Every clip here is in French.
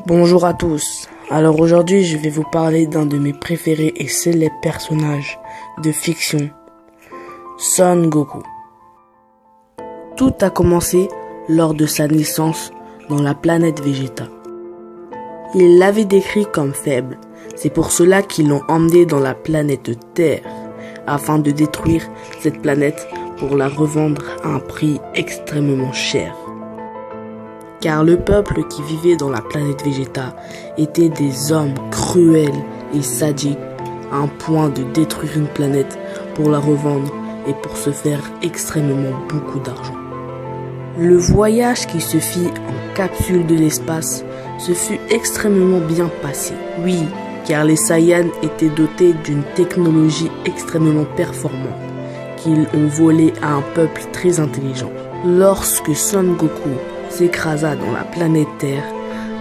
Bonjour à tous. Alors aujourd'hui, je vais vous parler d'un de mes préférés et célèbres personnages de fiction, Son Goku. Tout a commencé lors de sa naissance dans la planète Vegeta. Il l'avait décrit comme faible. C'est pour cela qu'ils l'ont emmené dans la planète Terre, afin de détruire cette planète pour la revendre à un prix extrêmement cher. Car le peuple qui vivait dans la planète Vegeta était des hommes cruels et sadiques, à un point de détruire une planète pour la revendre et pour se faire extrêmement beaucoup d'argent. Le voyage qui se fit en capsule de l'espace se fut extrêmement bien passé. Oui, car les Saiyans étaient dotés d'une technologie extrêmement performante qu'ils ont volée à un peuple très intelligent. Lorsque Son Goku s'écrasa dans la planète Terre,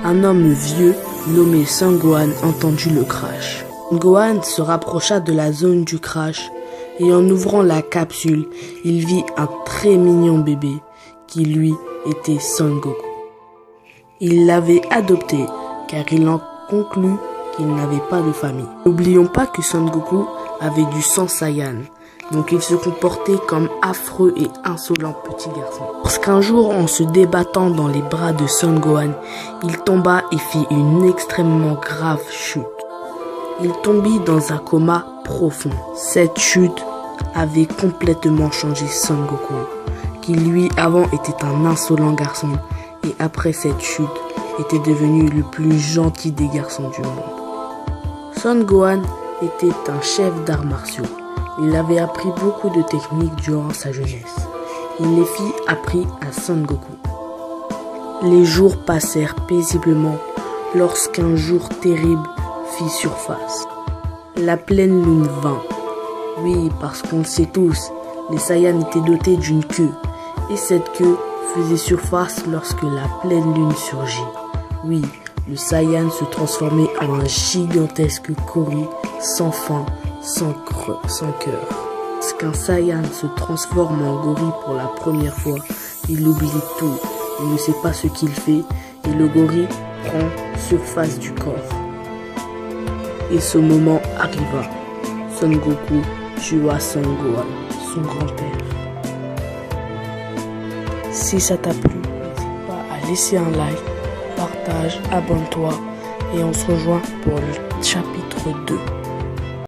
un homme vieux nommé Son Gohan entendit le crash. Gohan se rapprocha de la zone du crash et en ouvrant la capsule, il vit un très mignon bébé qui lui était Son Goku. Il l'avait adopté car il en conclut qu'il n'avait pas de famille. N'oublions pas que Son Goku avait du sang Saiyan, donc il se comportait comme affreux et insolent petit garçon. Lorsqu'un jour, en se débattant dans les bras de Son Gohan, il tomba et fit une extrêmement grave chute. Il tombit dans un coma profond. Cette chute avait complètement changé Son Goku, qui lui avant était un insolent garçon et après cette chute était devenu le plus gentil des garçons du monde. Son Gohan était un chef d'arts martiaux. Il avait appris beaucoup de techniques durant sa jeunesse. Il les fit appris à Son Goku. Les jours passèrent paisiblement lorsqu'un jour terrible fit surface. La pleine lune vint. Oui, parce qu'on le sait tous, les Saiyans étaient dotés d'une queue. Et cette queue faisait surface lorsque la pleine lune surgit. Oui, le Saiyan se transformait en un gigantesque gorille sans fin, sans cœur. Lorsqu'un Saiyan se transforme en gorille pour la première fois, il oublie tout. Il ne sait pas ce qu'il fait et le gorille prend surface du corps. Et ce moment arriva. Son Goku tua Son Gohan, son grand-père. Si ça t'a plu, n'hésite pas à laisser un like, partage, abonne-toi et on se rejoint pour le chapitre 2.